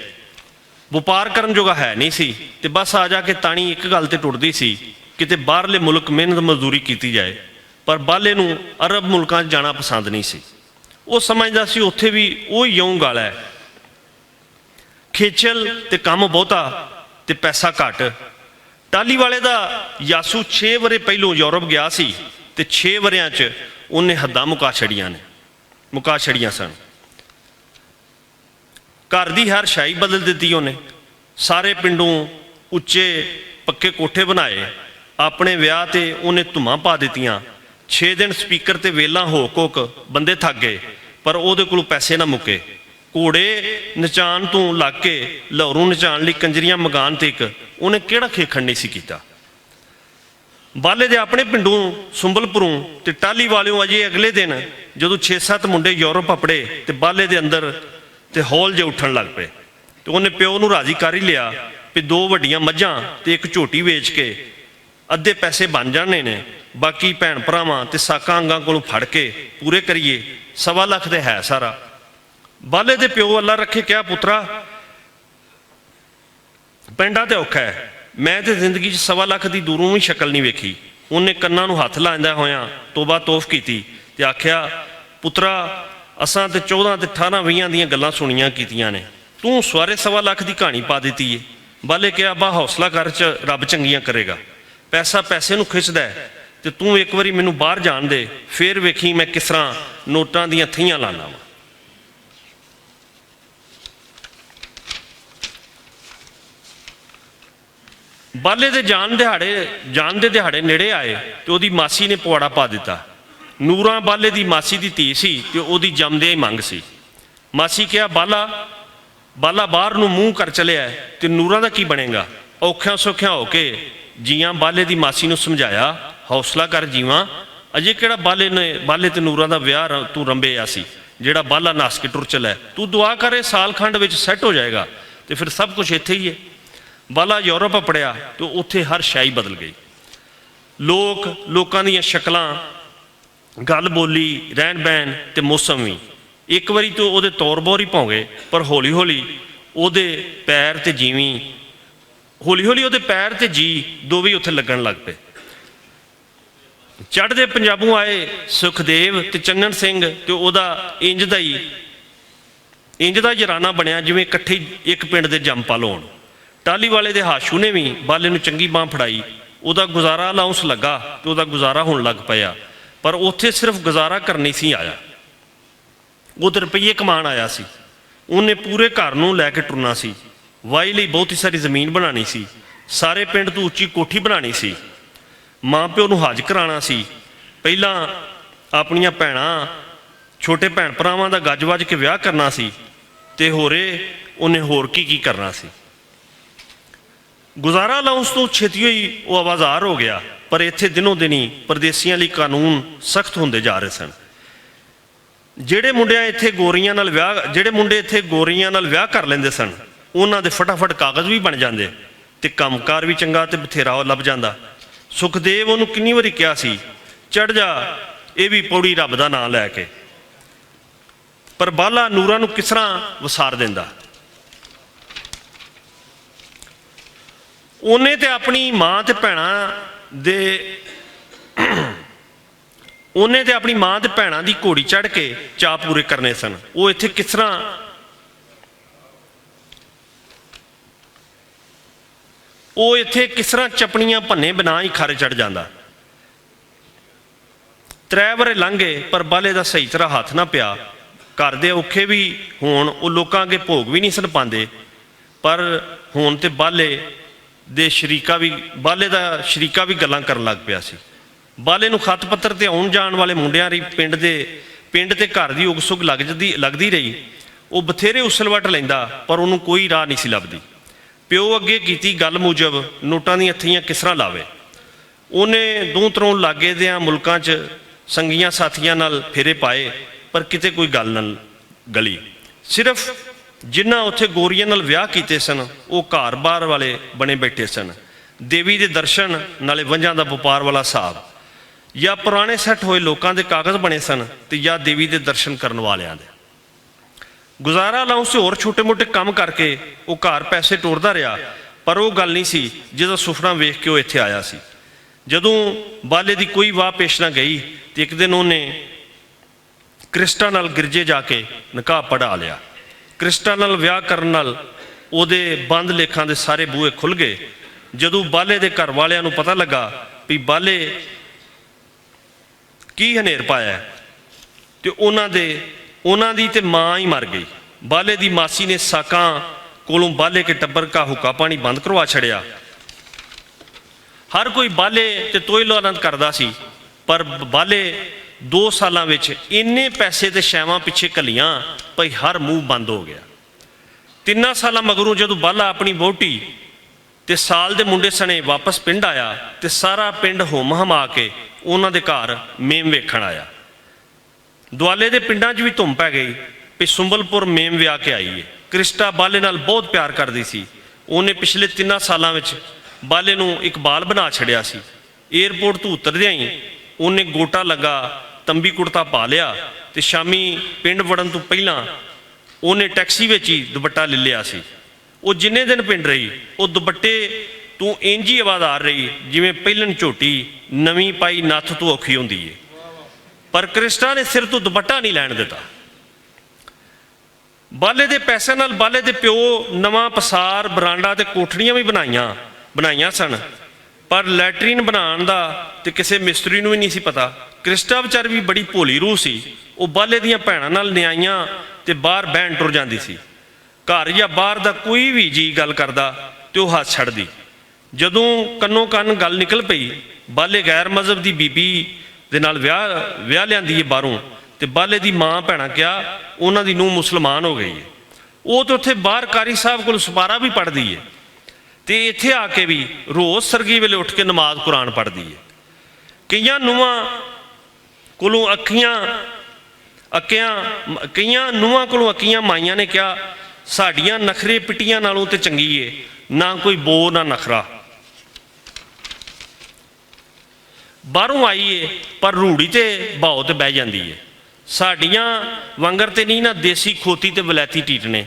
ਵਪਾਰ ਕਰਨ ਜੋਗਾ ਹੈ ਨਹੀਂ ਸੀ, ਤੇ ਬਸ ਆ ਜਾ ਕੇ ਤਾਣੀ ਇੱਕ ਗੱਲ ਤੇ ਟੁੱਟਦੀ ਸੀ, ਕਿਤੇ ਬਾਹਰਲੇ ਮੁਲਕ ਮਿਹਨਤ ਮਜ਼ਦੂਰੀ ਕੀਤੀ ਜਾਏ। ਪਰ ਬਾਲੇ ਨੂੰ ਅਰਬ ਮੁਲਕਾਂ 'ਚ ਜਾਣਾ ਪਸੰਦ ਨਹੀਂ ਸੀ। ਉਹ ਸਮਝਦਾ ਸੀ ਉੱਥੇ ਵੀ ਉਹ ਯੋਂ ਗੱਲ ਹੈ, ਖੇਚਲ ਤੇ ਕੰਮ ਬਹੁਤਾ ਤੇ ਪੈਸਾ ਘੱਟ। ਟਾਹਲੀ ਵਾਲੇ ਦਾ ਯਾਸੂ 6 ਵਰੇ ਪਹਿਲੋਂ ਯੂਰਪ ਗਿਆ ਸੀ ਤੇ 6 ਵਰਿਆਂ 'ਚ ਉਹਨੇ ਹੱਦਾਂ ਮੁਕਾ ਛੜੀਆਂ ਸਨ। ਘਰ ਦੀ ਹਰ ਸ਼ਾਈ ਬਦਲ ਦਿੱਤੀ ਉਹਨੇ। ਸਾਰੇ ਪਿੰਡੋਂ ਉੱਚੇ ਪੱਕੇ ਕੋਠੇ ਬਣਾਏ। ਆਪਣੇ ਵਿਆਹ ਤੇ ਉਹਨੇ ਧੁੰਮਾਂ ਪਾ ਦਿੱਤੀਆਂ। 6 ਦਿਨ ਸਪੀਕਰ ਤੇ ਵੇਲਾਂ ਹੋ ਕੋਕ ਬੰਦੇ ਥੱਕ ਗਏ, ਪਰ ਉਹਦੇ ਕੋਲੋਂ ਪੈਸੇ ਨਾ ਮੁੱਕੇ। ਘੋੜੇ ਨਚਾਣ ਤੋਂ ਲੱਗ ਕੇ ਲਾਹੌਰੋਂ ਨਚਾਣ ਲਈ ਕੰਜਰੀਆਂ ਮਗਾਨ ਤੇ ਇੱਕ ਉਹਨੇ ਕਿਹੜਾ ਖੇਖਣ ਨਹੀਂ ਸੀ ਕੀਤਾ। ਬਾਲੇ ਦੇ ਆਪਣੇ ਪਿੰਡੋਂ ਸੁੰਬਲਪੁਰੋਂ ਤੇ ਟਾਹਲੀ ਵਾਲਿਓਂ ਅਜੇ ਅਗਲੇ ਦਿਨ ਜਦੋਂ 6-7 ਮੁੰਡੇ ਯੂਰਪ ਆਪੜੇ ਤੇ ਬਾਲੇ ਦੇ ਅੰਦਰ ਤੇ ਹੌਲ ਜੇ ਉੱਠਣ ਲੱਗ ਪਏ, ਤੇ ਉਹਨੇ ਪਿਓ ਨੂੰ ਰਾਜ਼ੀ ਕਰ ਹੀ ਲਿਆ ਵੀ 2 ਵੱਡੀਆਂ ਮੱਝਾਂ ਤੇ ਇੱਕ ਝੋਟੀ ਵੇਚ ਕੇ ਅੱਧੇ ਪੈਸੇ ਬਣ ਜਾਣੇ ਨੇ, ਬਾਕੀ ਭੈਣ ਭਰਾਵਾਂ ਤੇ ਸਾਕਾਂ ਅੰਗਾਂ ਕੋਲੋਂ ਫੜ ਕੇ ਪੂਰੇ ਕਰੀਏ। 1.25 ਲੱਖ ਤੇ ਹੈ ਸਾਰਾ। ਬਾਲੇ ਦੇ ਪਿਓ ਅੱਲਾ ਰੱਖੇ ਕਿਹਾ, ਪੁੱਤਰਾ ਪਿੰਡਾਂ ਤੇ ਔਖਾ ਹੈ, ਮੈਂ ਤੇ ਜ਼ਿੰਦਗੀ 'ਚ 1.25 ਲੱਖ ਦੀ ਦੂਰੋਂ ਵੀ ਸ਼ਕਲ ਨਹੀਂ ਵੇਖੀ। ਉਹਨੇ ਕੰਨਾਂ ਨੂੰ ਹੱਥ ਲਾਉਂਦਾ ਹੋਇਆਂ ਤੋਬਾ ਤੋਫ ਕੀਤੀ ਤੇ ਆਖਿਆ, ਪੁੱਤਰਾ ਅਸਾਂ ਤੇ 14 ਤੇ 18-20 ਦੀਆਂ ਗੱਲਾਂ ਸੁਣੀਆਂ ਕੀਤੀਆਂ ਨੇ, ਤੂੰ ਸਵਾਰੇ 1.25 ਲੱਖ ਦੀ ਕਹਾਣੀ ਪਾ ਦਿੱਤੀ ਏ। ਬਾਲੇ ਕਿਹਾ, ਬਾ ਹੌਸਲਾ ਕਰ, ਰੱਬ ਚੰਗੀਆਂ ਕਰੇਗਾ। ਪੈਸਾ ਪੈਸੇ ਨੂੰ ਖਿੱਚਦਾ ਹੈ, ਤੇ ਤੂੰ ਇੱਕ ਵਾਰੀ ਮੈਨੂੰ ਬਾਹਰ ਜਾਣ ਦੇ, ਫਿਰ ਵੇਖੀ ਮੈਂ ਕਿਸ ਤਰ੍ਹਾਂ ਨੋਟਾਂ ਦੀਆਂ ਥਈਆਂ ਲਾਣਾ ਵਾ। ਬਾਲੇ ਦੇ ਜਾਣ ਦੇ ਦਿਹਾੜੇ ਨੇੜੇ ਆਏ ਤੇ ਉਹਦੀ ਮਾਸੀ ਨੇ ਪਵਾੜਾ ਪਾ ਦਿੱਤਾ। ਨੂਰਾਂ ਬਾਲੇ ਦੀ ਮਾਸੀ ਦੀ ਧੀ ਸੀ ਤੇ ਉਹਦੀ ਜੰਮਦਿਆਂ ਹੀ ਮੰਗ ਸੀ। ਮਾਸੀ ਕਿਹਾ, ਬਾਲਾ ਬਾਹਰ ਨੂੰ ਮੂੰਹ ਕਰ ਚਲਿਆ ਤੇ ਨੂਰਾਂ ਦਾ ਕੀ ਬਣੇਗਾ। ਔਖਿਆਂ ਸੌਖਿਆਂ ਹੋ ਕੇ ਜੀਆਂ ਬਾਲੇ ਦੀ ਮਾਸੀ ਨੂੰ ਸਮਝਾਇਆ, ਹੌਸਲਾ ਕਰ ਜੀਵਾਂ, ਅਜੇ ਕਿਹੜਾ ਬਾਲੇ ਤੇ ਨੂਰਾਂ ਦਾ ਵਿਆਹ ਤੂੰ ਰੰਭਿਆ ਸੀ ਜਿਹੜਾ ਬਾਲਾ ਨੱਸ ਕੇ ਟੁਰ ਚਲਾ। ਤੂੰ ਦੁਆ ਕਰੇ ਸਾਲ ਖੰਡ ਵਿੱਚ ਸੈੱਟ ਹੋ ਜਾਏਗਾ ਤੇ ਫਿਰ ਸਭ ਕੁਝ ਇੱਥੇ ਹੀ ਹੈ। ਬਾਲਾ ਯੂਰਪ ਪੜਿਆ ਤੇ ਉੱਥੇ ਹਰ ਸ਼ਾਈ ਬਦਲ ਗਈ। ਲੋਕਾਂ ਦੀਆਂ ਸ਼ਕਲਾਂ, ਗੱਲ ਬੋਲੀ, ਰਹਿਣ ਬਹਿਣ ਤੇ ਮੌਸਮ ਵੀ। ਇੱਕ ਵਾਰੀ ਤੋਂ ਉਹਦੇ ਤੌਰ ਬੌਰ ਹੀ ਭੌਂਗੇ, ਪਰ ਹੌਲੀ ਹੌਲੀ ਉਹਦੇ ਪੈਰ ਤੇ ਜੀ ਦੋਵੇਂ ਉੱਥੇ ਲੱਗਣ ਲੱਗ ਪਏ। ਚੜ੍ਹਦੇ ਪੰਜਾਬੋਂ ਆਏ ਸੁਖਦੇਵ ਤੇ ਚੰਨਣ ਸਿੰਘ ਤੇ ਉਹਦਾ ਇੰਜ ਦਾ ਯਾਰਾਨਾ ਬਣਿਆ ਜਿਵੇਂ ਇਕੱਠੇ ਇੱਕ ਪਿੰਡ ਦੇ ਜੰਮਪਲ ਹੋਣ। ਟਾਹਲੀ ਵਾਲੇ ਦੇ ਹਾਸ਼ੂ ਨੇ ਵੀ ਬਾਲੇ ਨੂੰ ਚੰਗੀ ਬਾਂਹ ਫੜਾਈ। ਉਹਦਾ ਗੁਜ਼ਾਰਾ ਅਲਾਉਂਸ ਲੱਗਾ ਤੇ ਉਹਦਾ ਗੁਜ਼ਾਰਾ ਹੋਣ ਲੱਗ ਪਿਆ। ਪਰ ਉੱਥੇ ਸਿਰਫ ਗੁਜ਼ਾਰਾ ਕਰਨੀ ਸੀ ਆਇਆ, ਉਹ ਰੁਪਈਏ ਕਮਾਉਣ ਆਇਆ ਸੀ। ਉਹਨੇ ਪੂਰੇ ਘਰ ਨੂੰ ਲੈ ਕੇ ਟੁਰਨਾ ਸੀ। ਵਾਈ ਲਈ ਬਹੁਤੀ ਸਾਰੀ ਜ਼ਮੀਨ ਬਣਾਉਣੀ ਸੀ। ਸਾਰੇ ਪਿੰਡ ਤੋਂ ਉੱਚੀ ਕੋਠੀ ਬਣਾਉਣੀ ਸੀ। ਮਾਂ ਪਿਓ ਨੂੰ ਹੱਜ ਕਰਾਉਣਾ ਸੀ। ਪਹਿਲਾਂ ਆਪਣੀਆਂ ਭੈਣਾਂ, ਛੋਟੇ ਭੈਣ ਭਰਾਵਾਂ ਦਾ ਗੱਜ ਵੱਜ ਕੇ ਵਿਆਹ ਕਰਨਾ ਸੀ, ਤੇ ਉਹਨੇ ਹੋਰ ਕੀ ਕਰਨਾ ਸੀ। ਗੁਜ਼ਾਰਾ ਅਲਾਊਂਸ ਤੋਂ ਛੇਤੀ ਹੀ ਉਹ ਆਵਾਜ਼ਾਰ ਹੋ ਗਿਆ, ਪਰ ਇੱਥੇ ਦਿਨੋਂ ਦਿਨ ਹੀ ਪਰਦੇਸੀਆਂ ਲਈ ਕਾਨੂੰਨ ਸਖਤ ਹੁੰਦੇ ਜਾ ਰਹੇ ਸਨ। ਜਿਹੜੇ ਮੁੰਡੇ ਇੱਥੇ ਗੋਰੀਆਂ ਨਾਲ ਵਿਆਹ ਕਰ ਲੈਂਦੇ ਸਨ, ਉਹਨਾਂ ਦੇ ਫਟਾਫਟ ਕਾਗਜ਼ ਵੀ ਬਣ ਜਾਂਦੇ ਤੇ ਕੰਮਕਾਰ ਵੀ ਚੰਗਾ ਤੇ ਬਥੇਰਾ ਲੱਭ ਜਾਂਦਾ। ਸੁਖਦੇਵ ਉਹਨੂੰ ਕਿੰਨੀ ਵਾਰੀ ਕਿਹਾ ਸੀ, ਚੜ੍ਹ ਜਾ ਇਹ ਵੀ ਪੌੜੀ ਰੱਬ ਦਾ ਨਾਂ ਲੈ ਕੇ, ਪਰ ਬਾਲਾ ਨੂਰਾਂ ਨੂੰ ਕਿਸ ਤਰ੍ਹਾਂ ਵਸਾਰ ਦਿੰਦਾ। ਉਹਨੇ ਤੇ ਆਪਣੀ ਮਾਂ ਤੇ ਭੈਣਾਂ ਦੀ ਘੋੜੀ ਚੜ੍ਹ ਕੇ ਚਾਅ ਪੂਰੇ ਕਰਨੇ ਸਨ। ਉਹ ਇੱਥੇ ਕਿਸ ਤਰ੍ਹਾਂ ਚਪਣੀਆਂ ਭੰਨੇ ਬਣਾ ਹੀ ਖਾਰੇ ਚੜ੍ਹ ਜਾਂਦਾ। 3 ਵਰੇ ਲੰਘ ਗਏ, ਪਰ ਬਾਲੇ ਦਾ ਸਹੀ ਤਰ੍ਹਾਂ ਹੱਥ ਨਾ ਪਿਆ। ਘਰ ਦੇ ਔਖੇ ਵੀ ਹੋਣ, ਉਹ ਲੋਕਾਂ ਅੱਗੇ ਭੋਗ ਵੀ ਨਹੀਂ ਸਨ ਪਾਉਂਦੇ, ਪਰ ਹੁਣ ਤੇ ਬਾਲੇ ਦਾ ਸ਼ਰੀਕਾ ਵੀ ਗੱਲਾਂ ਕਰਨ ਲੱਗ ਪਿਆ ਸੀ। ਬਾਲੇ ਨੂੰ ਖੱਤ ਪੱਤਰ ਤੇ ਆਉਣ ਜਾਣ ਵਾਲੇ ਮੁੰਡਿਆਂ ਦੀ ਪਿੰਡ ਤੇ ਘਰ ਦੀ ਉਗਸੁਗ ਲੱਗਦੀ ਰਹੀ। ਉਹ ਬਥੇਰੇ ਉਸਲਵਟ ਲੈਂਦਾ, ਪਰ ਉਹਨੂੰ ਕੋਈ ਰਾਹ ਨਹੀਂ ਸੀ ਲੱਭਦੀ। ਪਿਓ ਅੱਗੇ ਕੀਤੀ ਗੱਲ ਮੁਜਬ ਨੋਟਾਂ ਦੀਆਂ ਥਈਆਂ ਕਿਸ ਤਰ੍ਹਾਂ ਲਾਵੇ। ਉਹਨੇ ਦੂੰ ਤਰੋਂ ਲਾਗੇ ਦਿਆਂ ਮੁਲਕਾਂ 'ਚ ਸੰਗੀਆਂ ਸਾਥੀਆਂ ਨਾਲ ਫੇਰੇ ਪਾਏ, ਪਰ ਕਿਤੇ ਕੋਈ ਗੱਲ ਨਾ ਗਲੀ। ਸਿਰਫ ਜਿਨ੍ਹਾਂ ਉੱਥੇ ਗੋਰੀਆਂ ਨਾਲ ਵਿਆਹ ਕੀਤੇ ਸਨ, ਉਹ ਘਰ-ਬਾਰ ਵਾਲੇ ਬਣੇ ਬੈਠੇ ਸਨ। ਦੇਵੀ ਦੇ ਦਰਸ਼ਨ ਨਾਲੇ ਵੰਝਾਂ ਦਾ ਵਪਾਰ ਵਾਲਾ ਹਿਸਾਬ, ਜਾਂ ਪੁਰਾਣੇ ਸੈੱਟ ਹੋਏ ਲੋਕਾਂ ਦੇ ਕਾਗਜ਼ ਬਣੇ ਸਨ ਤੇ ਜਾਂ ਦੇਵੀ ਦੇ ਦਰਸ਼ਨ ਕਰਨ ਵਾਲਿਆਂ ਦੇ। ਗੁਜ਼ਾਰਾ ਅਲਾਊਂਸ ਹੋਰ ਛੋਟੇ-ਮੋਟੇ ਕੰਮ ਕਰਕੇ ਉਹ ਘਰ ਪੈਸੇ ਟੋਰਦਾ ਰਿਹਾ, ਪਰ ਉਹ ਗੱਲ ਨਹੀਂ ਸੀ ਜਿਹਦਾ ਸੁਪਨਾ ਵੇਖ ਕੇ ਉਹ ਇੱਥੇ ਆਇਆ ਸੀ। ਜਦੋਂ ਬਾਲੇ ਦੀ ਕੋਈ ਵਾਹ ਪੇਸ਼ ਨਾ ਗਈ ਤੇ ਇੱਕ ਦਿਨ ਉਹਨੇ ਕ੍ਰਿਸਟਾ ਨਾਲ ਗਿਰਜੇ ਜਾ ਕੇ ਨਿਕਾਹ ਪੜ੍ਹਾ ਲਿਆ। ਕ੍ਰਿਸਟਾ ਨਾਲ ਵਿਆਹ ਕਰਨ ਨਾਲ ਉਹਦੇ ਬੰਦ ਲੇਖਾਂ ਦੇ ਸਾਰੇ ਬੂਹੇ ਖੁੱਲ੍ਹ ਗਏ। ਜਦੋਂ ਬਾਲੇ ਦੇ ਘਰ ਵਾਲਿਆਂ ਨੂੰ ਪਤਾ ਲੱਗਾ ਵੀ ਬਾਲੇ ਕੀ ਹਨੇਰ ਪਾਇਆ ਤੇ ਉਹਨਾਂ ਦੀ ਤੇ ਮਾਂ ਹੀ ਮਰ ਗਈ। ਬਾਲੇ ਦੀ ਮਾਸੀ ਨੇ ਸਾਕਾਂ ਕੋਲੋਂ ਬਾਲੇ ਕੇ ਟੱਬਰ ਕਾ ਹੁੱਕਾ ਪਾਣੀ ਬੰਦ ਕਰਵਾ ਛੜਿਆ। ਹਰ ਕੋਈ ਬਾਲੇ ਤੇ ਤੋਇਲਾਨੰਦ ਕਰਦਾ ਸੀ, ਪਰ ਬਾਲੇ 2 ਸਾਲਾਂ ਵਿੱਚ ਇੰਨੇ ਪੈਸੇ ਤੇ ਸ਼ੈਵਾਂ ਪਿੱਛੇ ਘੱਲੀਆਂ ਭਈ ਹਰ ਮੂੰਹ ਬੰਦ ਹੋ ਗਿਆ। 3 ਸਾਲਾਂ ਮਗਰੋਂ ਜਦੋਂ ਬਾਲਾ ਆਪਣੀ ਵਹੁਟੀ ਤੇ ਸਾਲ ਦੇ ਮੁੰਡੇ ਸਣੇ ਵਾਪਸ ਪਿੰਡ ਆਇਆ ਤੇ ਸਾਰਾ ਪਿੰਡ ਹੋਮ ਹਮਾ ਕੇ ਉਹਨਾਂ ਦੇ ਘਰ ਮੇਮ ਵੇਖਣ ਆਇਆ। ਦੁਆਲੇ ਦੇ ਪਿੰਡਾਂ 'ਚ ਵੀ ਧੁੰਮ ਪੈ ਗਈ ਵੀ ਸੁੰਬਲਪੁਰ ਮੇਮ ਵਿਆਹ ਕੇ ਆਈ ਹੈ। ਕ੍ਰਿਸਟਾ ਬਾਲੇ ਨਾਲ ਬਹੁਤ ਪਿਆਰ ਕਰਦੀ ਸੀ। ਉਹਨੇ ਪਿਛਲੇ 3 ਸਾਲਾਂ ਵਿੱਚ ਬਾਲੇ ਨੂੰ ਇਕਬਾਲ ਬਣਾ ਛੜਿਆ ਸੀ। ਏਅਰਪੋਰਟ ਤੋਂ ਉਤਰਦਿਆਂ ਹੀ ਉਹਨੇ ਗੋਟਾ ਲੱਗਾ ਤੰਬੀ ਕੁੜਤਾ ਪਾ ਲਿਆ ਤੇ ਸ਼ਾਮੀ ਪਿੰਡ ਵੜਨ ਤੋਂ ਪਹਿਲਾਂ ਉਹਨੇ ਟੈਕਸੀ ਵਿੱਚ ਹੀ ਦੁਪੱਟਾ ਲੈ ਲਿਆ ਸੀ। ਉਹ ਜਿੰਨੇ ਦਿਨ ਪਿੰਡ ਰਹੀ, ਉਹ ਦੁਪੱਟੇ ਤੋਂ ਇੰਝ ਹੀ ਆਵਾਜ਼ਾਰ ਰਹੀ ਜਿਵੇਂ ਪਹਿਲਣ ਝੋਟੀ ਨਵੀਂ ਪਾਈ ਨੱਥ ਤੋਂ ਔਖੀ ਹੁੰਦੀ ਏ। ਪਰ ਕ੍ਰਿਸਟਾ ਨੇ ਸਿਰ ਤੋਂ ਦੁਪੱਟਾ ਨਹੀਂ ਲੈਣ ਦਿੱਤਾ। ਬਾਲੇ ਦੇ ਪੈਸੇ ਨਾਲ ਬਾਲੇ ਦੇ ਪਿਓ ਨਵਾਂ ਪਸਾਰ, ਬਰਾਂਡਾ ਤੇ ਕੋਠੜੀਆਂ ਵੀ ਬਣਾਈਆਂ ਸਨ, ਪਰ ਲੈਟਰੀਨ ਬਣਾਉਣ ਦਾ ਤੇ ਕਿਸੇ ਮਿਸਤਰੀ ਨੂੰ ਵੀ ਨਹੀਂ ਸੀ ਪਤਾ। ਕ੍ਰਿਸਟਾ ਵਿਚਾਰ ਵੀ ਬੜੀ ਭੋਲੀ ਰੂਹ ਸੀ। ਉਹ ਬਾਲੇ ਦੀਆਂ ਭੈਣਾਂ ਨਾਲ ਨਿਆਈਆਂ ਤੇ ਬਾਹਰ ਬਹਿਣ ਟੁਰ ਜਾਂਦੀ ਸੀ। ਘਰ ਜਾਂ ਬਾਹਰ ਦਾ ਕੋਈ ਵੀ ਜੀ ਗੱਲ ਕਰਦਾ ਤੇ ਉਹ ਹੱਥ ਛੱਡਦੀ। ਜਦੋਂ ਕੰਨੋਂ ਕੰਨ ਗੱਲ ਨਿਕਲ ਪਈ ਬਾਲੇ ਗੈਰ ਮਜ਼ਹਬ ਦੀ ਬੀਬੀ ਦੇ ਨਾਲ ਵਿਆਹ ਲਿਆਂਦੀ ਹੈ ਬਾਹਰੋਂ, ਤੇ ਬਾਲੇ ਦੀ ਮਾਂ ਭੈਣਾਂ ਕਿਹਾ ਉਹਨਾਂ ਦੀ ਨੂੰਹ ਮੁਸਲਮਾਨ ਹੋ ਗਈ ਹੈ। ਉਹ ਤਾਂ ਉੱਥੇ ਬਾਹਰ ਕਾਰੀ ਸਾਹਿਬ ਕੋਲ ਸੁਪਾਰਾ ਵੀ ਪੜ੍ਹਦੀ ਹੈ ਤੇ ਇੱਥੇ ਆ ਕੇ ਵੀ ਰੋਜ਼ ਸਰਗੀ ਵੇਲੇ ਉੱਠ ਕੇ ਨਮਾਜ਼ ਕੁਰਾਨ ਪੜ੍ਹਦੀ ਹੈ। ਕਈਆਂ ਨੂੰਹਾਂ ਕੋਲੋਂ ਅੱਕੀਆਂ ਮਾਈਆਂ ਨੇ ਕਿਹਾ ਸਾਡੀਆਂ ਨਖਰੇ ਪਿੱਟੀਆਂ ਨਾਲੋਂ ਤੇ ਚੰਗੀ ਏ, ਨਾ ਕੋਈ ਬੋ ਨਾ ਨਖਰਾ। ਬਾਹਰੋਂ ਆਈ ਏ ਪਰ ਰੂੜੀ ਤੇ ਭਾਉ ਤੇ ਬਹਿ ਜਾਂਦੀ ਏ। ਸਾਡੀਆਂ ਵਾਂਗਰ ਤੇ ਨਹੀਂ ਨਾ ਦੇਸੀ ਖੋਤੀ ਤੇ ਵਲੈਤੀ ਟੀਟਨੇ।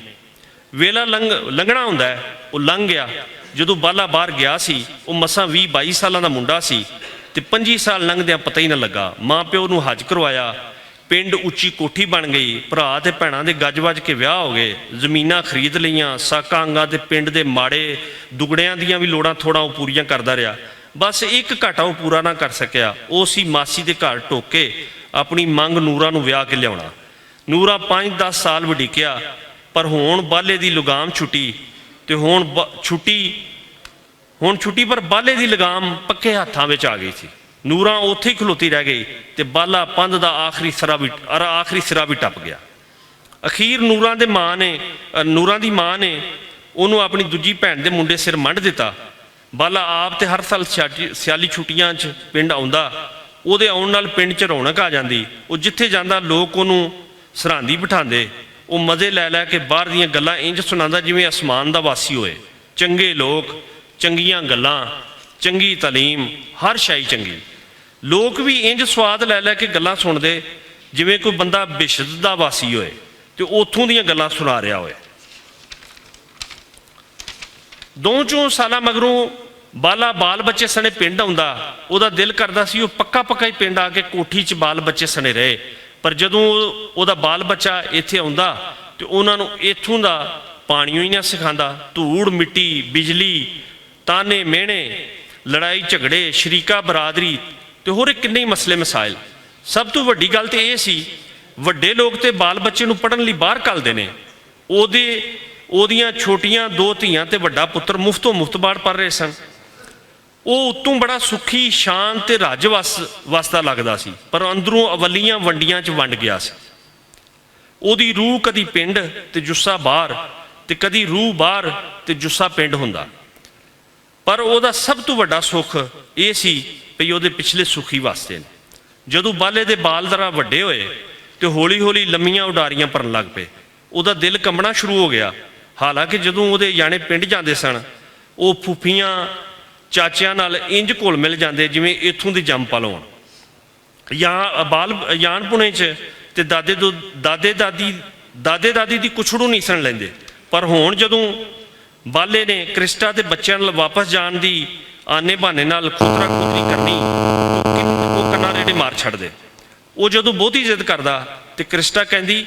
ਵੇਲਾ ਲੰਘਣਾ ਹੁੰਦਾ ਹੈ, ਉਹ ਲੰਘ ਗਿਆ। ਜਦੋਂ ਬਾਲਾ ਬਾਹਰ ਗਿਆ ਸੀ ਉਹ ਮਸਾਂ 20-22 ਸਾਲਾਂ ਦਾ ਮੁੰਡਾ ਸੀ ਤੇ 25 ਸਾਲ ਲੰਘਦਿਆਂ ਪਤਾ ਹੀ ਨਾ ਲੱਗਾ। ਮਾਂ ਪਿਓ ਨੂੰ ਹੱਜ ਕਰਵਾਇਆ, ਪਿੰਡ ਉੱਚੀ ਕੋਠੀ ਬਣ ਗਈ, ਭਰਾ ਤੇ ਭੈਣਾਂ ਦੇ ਗੱਜ-ਵੱਜ ਕੇ ਵਿਆਹ ਹੋ ਗਏ, ਜ਼ਮੀਨਾਂ ਖਰੀਦ ਲਈਆਂ, ਸਾਕਾਂ ਅੰਗਾਂ ਤੇ ਪਿੰਡ ਦੇ ਮਾੜੇ ਦੁਗੜਿਆਂ ਦੀਆਂ ਵੀ ਲੋੜਾਂ ਥੋੜ੍ਹਾ ਉਹ ਪੂਰੀਆਂ ਕਰਦਾ ਰਿਹਾ। ਬਸ ਇੱਕ ਘਾਟਾ ਉਹ ਪੂਰਾ ਨਾ ਕਰ ਸਕਿਆ, ਉਹ ਸੀ ਮਾਸੀ ਦੇ ਘਰ ਟੋਕ ਕੇ ਆਪਣੀ ਮੰਗ ਨੂਰਾ ਨੂੰ ਵਿਆਹ ਕੇ ਲਿਆਉਣਾ। ਨੂਰਾ 5-10 ਸਾਲ ਵਡੀਕਿਆ, ਪਰ ਹੁਣ ਬਾਲੇ ਦੀ ਲਗਾਮ ਛੁੱਟੀ ਤੇ ਹੁਣ ਛੁੱਟੀ ਪਰ ਬਾਲੇ ਦੀ ਲਗਾਮ ਪੱਕੇ ਹੱਥਾਂ ਵਿੱਚ ਆ ਗਈ ਸੀ। ਨੂਰਾ ਉੱਥੇ ਹੀ ਖਲੋਤੀ ਰਹਿ ਗਈ ਤੇ ਬਾਲਾ ਪੰਧ ਦਾ ਆਖਰੀ ਸਿਰਾ ਵੀ ਟੱਪ ਗਿਆ। ਅਖੀਰ ਨੂਰਾਂ ਦੀ ਮਾਂ ਨੇ ਉਹਨੂੰ ਆਪਣੀ ਦੂਜੀ ਭੈਣ ਦੇ ਮੁੰਡੇ ਸਿਰ ਮੰਡ ਦਿੱਤਾ ਬਾਲਾ ਆਪ ਤੇ ਹਰ ਸਾਲ ਸਿਆਲੀ ਛੁੱਟੀਆਂ 'ਚ ਪਿੰਡ ਆਉਂਦਾ। ਉਹਦੇ ਆਉਣ ਨਾਲ ਪਿੰਡ 'ਚ ਰੌਣਕ ਆ ਜਾਂਦੀ। ਉਹ ਜਿੱਥੇ ਜਾਂਦਾ ਲੋਕ ਉਹਨੂੰ ਸਰਹੰਦੀ ਬਿਠਾਉਂਦੇ। ਉਹ ਮਜ਼ੇ ਲੈ ਲੈ ਕੇ ਬਾਹਰ ਦੀਆਂ ਗੱਲਾਂ ਇੰਜ ਸੁਣਾਉਂਦਾ ਜਿਵੇਂ ਅਸਮਾਨ ਦਾ ਵਾਸੀ ਹੋਏ। ਚੰਗੇ ਲੋਕ, ਚੰਗੀਆਂ ਗੱਲਾਂ, ਚੰਗੀ ਤਾਲੀਮ, ਹਰ ਸ਼ੈ ਚੰਗੀ। ਲੋਕ ਵੀ ਇੰਜ ਸਵਾਦ ਲੈ ਲੈ ਕੇ ਗੱਲਾਂ ਸੁਣਦੇ ਜਿਵੇਂ ਕੋਈ ਬੰਦਾ ਬਿਸ਼ਤ ਦਾ ਵਾਸੀ ਹੋਏ ਤੇ ਉੱਥੋਂ ਦੀਆਂ ਗੱਲਾਂ ਸੁਣਾ ਰਿਹਾ ਹੋਏ। 2-4 ਸਾਲਾਂ ਮਗਰੋਂ ਬਾਲਾ ਬਾਲ ਬੱਚੇ ਸਣੇ ਪਿੰਡ ਆਉਂਦਾ। ਉਹਦਾ ਦਿਲ ਕਰਦਾ ਸੀ ਉਹ ਪੱਕਾ ਹੀ ਪਿੰਡ ਆ ਕੇ ਕੋਠੀ 'ਚ ਬਾਲ ਬੱਚੇ ਸਣੇ ਰਹੇ। ਪਰ ਜਦੋਂ ਉਹਦਾ ਬਾਲ ਬੱਚਾ ਇੱਥੇ ਆਉਂਦਾ ਤੇ ਉਹਨਾਂ ਨੂੰ ਇੱਥੋਂ ਦਾ ਪਾਣੀਓ ਹੀ ਨਾ ਸਿਖਾਉਂਦਾ। ਧੂੜ ਮਿੱਟੀ, ਬਿਜਲੀ, ਤਾਨੇ ਮਿਹਣੇ, ਲੜਾਈ ਝਗੜੇ, ਸ਼ਰੀਕਾ ਬਰਾਦਰੀ ਤੇ ਹੋਰ ਕਿੰਨੇ ਹੀ ਮਸਲੇ ਮਸਾਇਲ। ਸਭ ਤੋਂ ਵੱਡੀ ਗੱਲ ਤੇ ਇਹ ਸੀ ਵੱਡੇ ਲੋਕ ਤੇ ਬਾਲ ਬੱਚੇ ਨੂੰ ਪੜ੍ਹਨ ਲਈ ਬਾਹਰ ਘੱਲਦੇ ਨੇ। ਉਹਦੀਆਂ ਛੋਟੀਆਂ 2 ਧੀਆਂ ਤੇ ਵੱਡਾ ਪੁੱਤਰ ਮੁਫਤ ਬਾਹਰ ਪੜ੍ਹ ਰਹੇ ਸਨ। ਉਹ ਉੱਤੋਂ ਬੜਾ ਸੁਖੀ, ਸ਼ਾਂਤ ਤੇ ਰੱਜ ਵਸਦਾ ਲੱਗਦਾ ਸੀ, ਪਰ ਅੰਦਰੋਂ ਅਵਲੀਆਂ ਵੰਡੀਆਂ 'ਚ ਵੰਡ ਗਿਆ ਸੀ। ਉਹਦੀ ਰੂਹ ਕਦੀ ਪਿੰਡ ਤੇ ਜੁੱਸਾ ਬਾਹਰ, ਤੇ ਕਦੀ ਰੂਹ ਬਾਹਰ ਤੇ ਜੁੱਸਾ ਪਿੰਡ ਹੁੰਦਾ। ਪਰ ਉਹਦਾ ਸਭ ਤੋਂ ਵੱਡਾ ਸੁੱਖ ਇਹ ਸੀ ਵੀ ਉਹਦੇ ਪਿਛਲੇ ਸੁਖੀ ਵਾਸਤੇ ਨੇ। ਜਦੋਂ ਬਾਲੇ ਦੇ ਬਾਲ ਜ਼ਰਾ ਵੱਡੇ ਹੋਏ ਤੇ ਹੌਲੀ ਹੌਲੀ ਲੰਮੀਆਂ ਉਡਾਰੀਆਂ ਭਰਨ ਲੱਗ ਪਏ। ਉਹਦਾ ਦਿਲ ਕੰਬਣਾ ਸ਼ੁਰੂ ਹੋ ਗਿਆ। ਹਾਲਾਂਕਿ ਜਦੋਂ ਉਹਦੇ ਜਾਣੇ ਪਿੰਡ ਜਾਂਦੇ ਸਨ, ਉਹ ਫੁੱਫੀਆਂ ਚਾਚਿਆਂ ਨਾਲ ਇੰਜ ਘੁਲ ਮਿਲ ਜਾਂਦੇ ਜਿਵੇਂ ਇੱਥੋਂ ਦੀ ਜੰਮਪਲ ਹੋਣ। ਯਾਨਪੁਣੇ 'ਚ ਤੇ ਦਾਦੇ ਦਾਦੀ ਦੀ ਕੁਛੜੂ ਨਹੀਂ ਸੁਣ ਲੈਂਦੇ। ਪਰ ਹੁਣ ਜਦੋਂ ਬਾਲੇ ਨੇ ਕ੍ਰਿਸਟਾ ਦੇ ਬੱਚਿਆਂ ਨਾਲ ਵਾਪਸ ਜਾਣ ਦੀ ਆਨੇ ਬਹਾਨੇ ਨਾਲ ਖੁਤਰਾ ਖੁਤਰੀ ਕਰਨੀ, ਉਹ ਕੰਨਾਂ ਰੇੜੇ ਮਾਰ ਛੱਡਦੇ। ਉਹ ਜਦੋਂ ਬਹੁਤੀ ਜ਼ਿੱਦ ਕਰਦਾ ਤੇ ਕ੍ਰਿਸਟਾ ਕਹਿੰਦੀ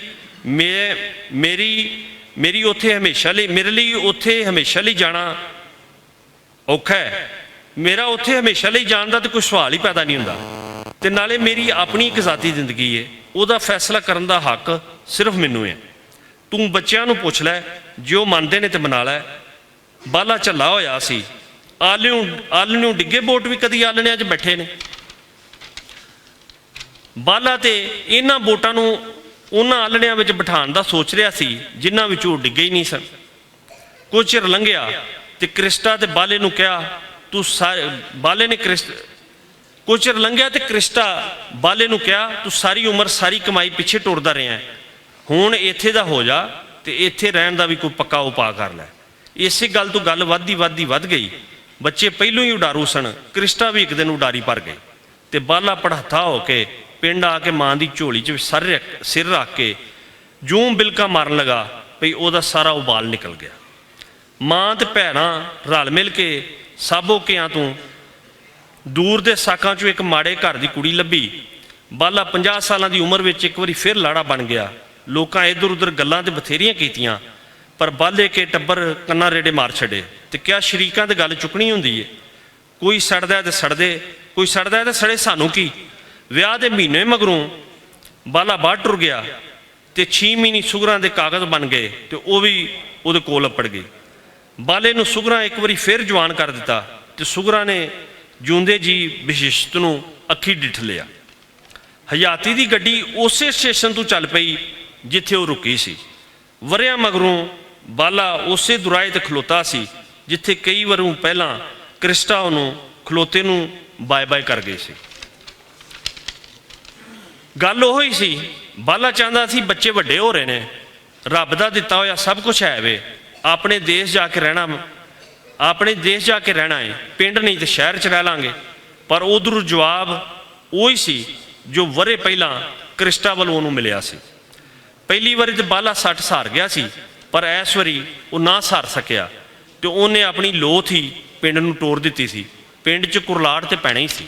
ਮੇਰੀ ਉੱਥੇ ਹਮੇਸ਼ਾ ਲਈ, ਮੇਰੇ ਲਈ ਉੱਥੇ ਹਮੇਸ਼ਾ ਲਈ ਜਾਣਾ ਔਖਾ ਹੈ। ਮੇਰਾ ਉੱਥੇ ਹਮੇਸ਼ਾ ਲਈ ਜਾਣ ਦਾ ਤਾਂ ਕੋਈ ਸਵਾਲ ਹੀ ਪੈਦਾ ਨਹੀਂ ਹੁੰਦਾ, ਤੇ ਨਾਲੇ ਮੇਰੀ ਆਪਣੀ ਇੱਕ ਜ਼ਾਤੀ ਜ਼ਿੰਦਗੀ ਹੈ, ਉਹਦਾ ਫੈਸਲਾ ਕਰਨ ਦਾ ਹੱਕ ਸਿਰਫ ਮੈਨੂੰ ਹੈ। ਤੂੰ ਬੱਚਿਆਂ ਨੂੰ ਪੁੱਛ ਲੈ, ਜੇ ਉਹ ਮੰਨਦੇ ਨੇ ਤੇ ਮਨਾ ਲੈ। ਬਾਲਾ ਝੱਲਾ ਹੋਇਆ ਸੀ। ਆਲਣਿਓਂ ਡਿੱਗੇ ਬੋਟ ਵੀ ਕਦੀ ਆਲਣਿਆਂ 'ਚ ਬੈਠੇ ਨੇ। ਬਾਲਾ ਤੇ ਇਹਨਾਂ ਬੋਟਾਂ ਨੂੰ ਉਹਨਾਂ ਆਲਣਿਆਂ ਵਿੱਚ ਬਿਠਾਉਣ ਦਾ ਸੋਚ ਰਿਹਾ ਸੀ ਜਿਨ੍ਹਾਂ ਵਿੱਚੋਂ ਉਹ ਡਿੱਗੇ ਹੀ ਨਹੀਂ ਸਨ। ਕੁਝ ਚਿਰ ਲੰਘਿਆ ਤੇ ਕ੍ਰਿਸਟਾ ਤੇ ਬਾਲੇ ਨੂੰ ਕਿਹਾ ਕੁਝ ਚਿਰ ਲੰਘਿਆ ਤੇ ਕ੍ਰਿਸਟਾ ਬਾਲੇ ਨੂੰ ਕਿਹਾ ਤੂੰ ਸਾਰੀ ਉਮਰ ਸਾਰੀ ਕਮਾਈ ਪਿੱਛੇ ਟੁਰਦਾ ਰਿਹਾ, ਹੁਣ ਇੱਥੇ ਦਾ ਹੋ ਜਾ ਤੇ ਇੱਥੇ ਰਹਿਣ ਦਾ ਵੀ ਕੋਈ ਪੱਕਾ ਉਪਾਅ ਕਰ ਲੈ। ਇਸੇ ਗੱਲ ਤੋਂ ਗੱਲ ਵੱਧ ਗਈ। ਬੱਚੇ ਪਹਿਲੋਂ ਹੀ ਉਡਾਰੂ ਸਨ। ਕ੍ਰਿਸਟਾ ਵੀ ਇੱਕ ਦਿਨ ਉਡਾਰੀ ਭਰ ਗਏ ਤੇ ਬਾਲਾ ਪੜਾਥਾ ਹੋ ਕੇ ਪਿੰਡ ਆ ਕੇ ਮਾਂ ਦੀ ਝੋਲੀ 'ਚ ਸਿਰ ਰੱਖ ਕੇ ਜੂੰ ਬਿਲਕਾ ਮਾਰਨ ਲਗਾ ਭਈ ਉਹਦਾ ਸਾਰਾ ਉਬਾਲ ਨਿਕਲ ਗਿਆ। ਮਾਂ ਤੇ ਭੈਣਾਂ ਰਲ ਮਿਲ ਕੇ ਸਾਬੋ ਕਿਆਂ ਤੋਂ ਦੂਰ ਦੇ ਸਾਕਾਂ 'ਚੋਂ ਇੱਕ ਮਾੜੇ ਘਰ ਦੀ ਕੁੜੀ ਲੱਭੀ। ਬਾਲਾ 50 ਸਾਲਾਂ ਦੀ ਉਮਰ ਵਿੱਚ ਇੱਕ ਵਾਰੀ ਫਿਰ ਲਾੜਾ ਬਣ ਗਿਆ। ਲੋਕਾਂ ਇੱਧਰ ਉੱਧਰ ਗੱਲਾਂ ਤੇ ਬਥੇਰੀਆਂ ਕੀਤੀਆਂ, ਪਰ ਬਾਲੇ ਕੇ ਟੱਬਰ ਕੰਨਾਂ ਰੇੜੇ ਮਾਰ ਛੱਡੇ ਤੇ ਕਿਹਾ ਸ਼ਰੀਕਾਂ ਤੇ ਗੱਲ ਚੁੱਕਣੀ ਹੁੰਦੀ ਏ। ਕੋਈ ਸੜਦਾ ਤੇ ਸੜਦੇ, ਕੋਈ ਸੜਦਾ ਤੇ ਸੜੇ, ਸਾਨੂੰ ਕੀ। ਵਿਆਹ ਦੇ ਮਹੀਨੇ ਮਗਰੋਂ ਬਾਲਾ ਬਾਹਰ ਟੁਰ ਗਿਆ ਤੇ 6 ਮਹੀਨੇ ਸੁਗਰਾਂ ਦੇ ਕਾਗਜ਼ ਬਣ ਗਏ ਤੇ ਉਹ ਵੀ ਉਹਦੇ ਕੋਲ ਅੱਪੜ ਗਈ। ਬਾਲੇ ਨੂੰ ਸੁਗਰਾਂ ਇੱਕ ਵਾਰੀ ਫਿਰ ਜਵਾਨ ਕਰ ਦਿੱਤਾ ਤੇ ਸੁਗਰਾਂ ਨੇ ਜਿਉਂਦੇ ਜੀ ਵਿਸ਼ਿਸ਼ਤ ਨੂੰ ਅੱਖੀ ਡਿੱਠ ਲਿਆ। ਹਯਾਤੀ ਦੀ ਗੱਡੀ ਉਸੇ ਸਟੇਸ਼ਨ ਤੋਂ ਚੱਲ ਪਈ ਜਿੱਥੇ ਉਹ ਰੁਕੀ ਸੀ। ਵਰਿਆਂ ਮਗਰੋਂ ਬਾਲਾ ਉਸੇ ਦੁਰਾਏ ਤੇ ਖਲੋਤਾ ਸੀ ਜਿੱਥੇ ਕਈ ਵਾਰ ਪਹਿਲਾਂ ਕ੍ਰਿਸਟਾ ਉਹਨੂੰ ਖਲੋਤੇ ਨੂੰ ਬਾਏ ਕਰ ਗਏ ਸੀ। ਗੱਲ ਉਹ ਹੀ ਸੀ। ਬਾਲਾ ਚਾਹੁੰਦਾ ਸੀ ਬੱਚੇ ਵੱਡੇ ਹੋ ਰਹੇ ਨੇ, ਰੱਬ ਦਾ ਦਿੱਤਾ ਹੋਇਆ ਸਭ ਕੁਝ ਹੈ ਵੇ, ਆਪਣੇ ਦੇਸ਼ ਜਾ ਕੇ ਰਹਿਣਾ ਹੈ, ਪਿੰਡ ਨਹੀਂ ਤੇ ਸ਼ਹਿਰ 'ਚ ਰਹਿ ਲਾਂਗੇ। ਪਰ ਉਧਰੋਂ ਜਵਾਬ ਉਹ ਹੀ ਸੀ ਜੋ ਵਰੇ ਪਹਿਲਾਂ ਕ੍ਰਿਸਟਾ ਵੱਲੋਂ ਉਹਨੂੰ ਮਿਲਿਆ ਸੀ। ਪਹਿਲੀ ਵਾਰੀ ਤੇ ਬਾਲਾ 60 ਸਾਰ ਗਿਆ ਸੀ, ਪਰ ਇਸ ਵਾਰੀ ਉਹ ਨਾ ਸਾਰ ਸਕਿਆ ਤੇ ਉਹਨੇ ਆਪਣੀ ਲੋਥ ਹੀ ਪਿੰਡ ਨੂੰ ਤੋੜ ਦਿੱਤੀ ਸੀ। ਪਿੰਡ 'ਚ ਕੁਰਲਾੜ ਤੇ ਪੈਣਾ ਹੀ ਸੀ।